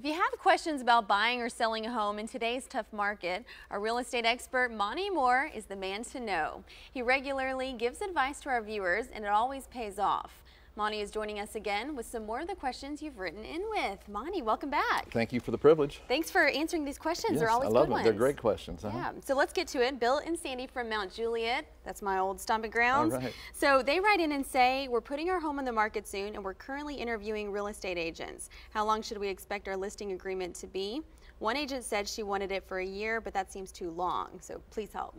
If you have questions about buying or selling a home in today's tough market, our real estate expert, Monte Mohr, is the man to know. He regularly gives advice to our viewers, and it always pays off. Monte is joining us again with some more of the questions you've written in with. Monte, welcome back. Thank you for the privilege. Thanks for answering these questions. Yes, They're always I love good ones. They're great questions. Yeah, so let's get to it. Bill and Sandy from Mount Juliet, that's my old stomping grounds. All right. So they write in and say, we're putting our home on the market soon and we're currently interviewing real estate agents. How long should we expect our listing agreement to be? One agent said she wanted it for a year, but that seems too long, so please help.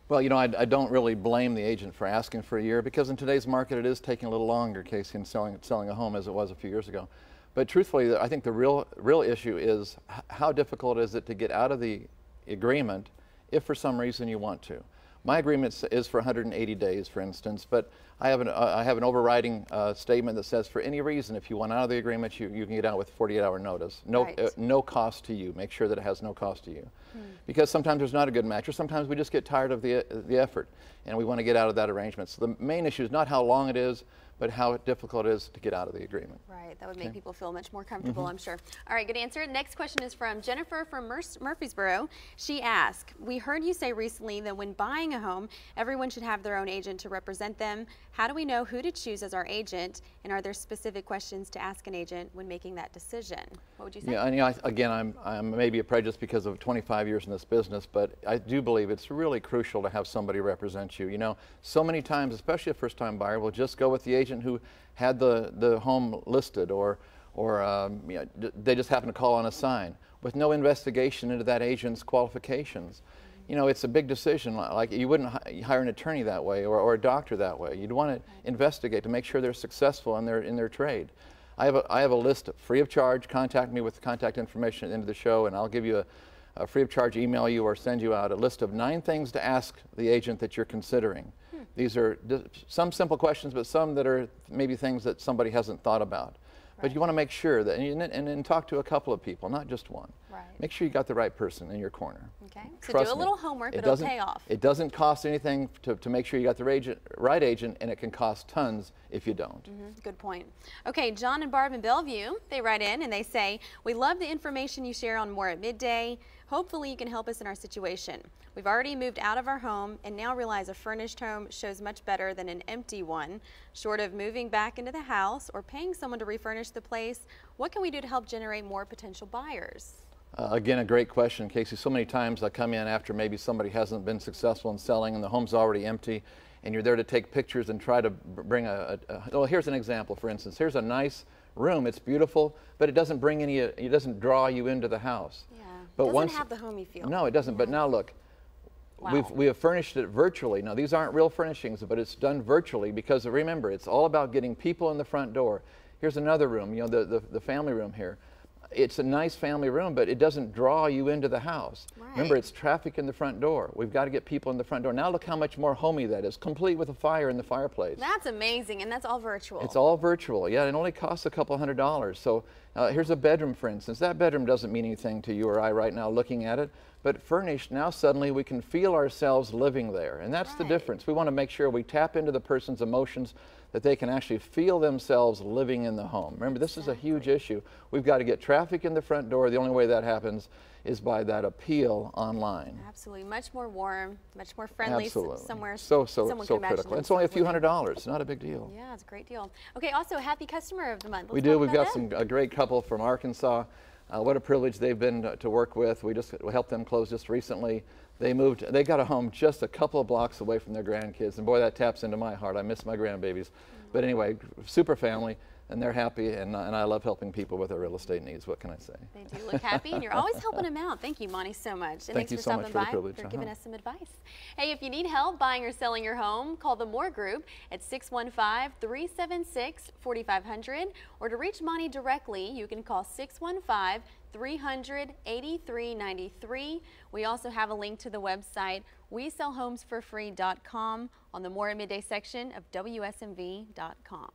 Well, you know, I don't really blame the agent for asking for a year, because in today's market it is taking a little longer, Casey, in selling a home as it was a few years ago. But truthfully, I think the real issue is how difficult is it to get out of the agreement if for some reason you want to. My agreement is for 180 days, for instance, but I have an overriding statement that says for any reason, if you want out of the agreement, you can get out with 48-hour notice. No, right. No cost to you. Make sure that it has no cost to you. Because sometimes there's not a good match, or sometimes we just get tired of the effort and we want to get out of that arrangement. So the main issue is not how long it is, but how difficult it is to get out of the agreement. Right, that would make people feel much more comfortable, I'm sure. All right, good answer. Next question is from Jennifer from Murfreesboro. She asked, we heard you say recently that when buying a home, everyone should have their own agent to represent them. How do we know who to choose as our agent, and are there specific questions to ask an agent when making that decision? What would you say? Yeah, and, you know, again, I'm maybe a prejudice because of 25 years in this business, but I do believe it's really crucial to have somebody represent you. You know, so many times, especially a first-time buyer, will just go with the agent who had the home listed, or you know, they just happen to call on a sign with no investigation into that agent's qualifications. You know, it's a big decision. Like, you wouldn't hire an attorney that way, or a doctor that way. You'd want to investigate to make sure they're successful in their trade. I have a list free of charge. Contact me with the contact information at the end of the show, and I'll give you a free of charge email you or send you out a list of 9 things to ask the agent that you're considering. These are some simple questions, but some that are maybe things that somebody hasn't thought about. But you want to make sure that, and then talk to a couple of people, not just one. Right. Make sure you got the right person in your corner. Okay, so do a little homework, but it'll pay off. It doesn't cost anything to make sure you got the right agent, and it can cost tons if you don't. Good point. Okay, John and Barb in Bellevue, they write in and they say, we love the information you share on More at Midday. Hopefully you can help us in our situation. We've already moved out of our home and now realize a furnished home shows much better than an empty one. Short of moving back into the house or paying someone to refurnish the place, what can we do to help generate more potential buyers? Again, a great question, Casey. So many times I come in after maybe somebody hasn't been successful in selling and the home's already empty, and you're there to take pictures and try to bring well, here's an example, for instance. Here's a nice room. It's beautiful, but it doesn't bring it doesn't draw you into the house. Yeah, but it doesn't have the homey feel. No, it doesn't. But now look, we have furnished it virtually. Now, these aren't real furnishings, but it's done virtually, because remember, it's all about getting people in the front door. Here's another room, you know, the family room here. It's a nice family room, but it doesn't draw you into the house. Right. Remember, it's traffic in the front door. We've got to get people in the front door. Now look how much more homey that is, complete with a fire in the fireplace. That's amazing, and that's all virtual. It's all virtual, yeah. It only costs a couple $100. So here's a bedroom, for instance. That bedroom doesn't mean anything to you or I right now looking at it, but furnished, now suddenly we can feel ourselves living there, and that's the difference. We want to make sure we tap into the person's emotions, that they can actually feel themselves living in the home. Remember, this is a huge issue. We've got to get traffic in the front door. The only way that happens is by that appeal online. Absolutely, much more warm, much more friendly. Absolutely. Somewhere so critical. It's only a few $100s, not a big deal. Yeah, it's a great deal. Okay, also happy customer of the month. We do. We've got a great couple from Arkansas. What a privilege they've been to work with. We helped them close just recently. They got a home just a couple of blocks away from their grandkids, and boy, that taps into my heart. I miss my grandbabies. But anyway, super family, and they're happy, and I love helping people with their real estate needs. What can I say? They do look happy, and you're always helping them out. Thank you, Monte, so much. And Thank you so much for the privilege. For giving us some advice. Hey, if you need help buying or selling your home, call the Mohr Group at 615-376-4500, or to reach Monte directly, you can call 615-300-8393. We also have a link to the website WeSellHomesForFree.com on the More at Midday section of WSMV.com.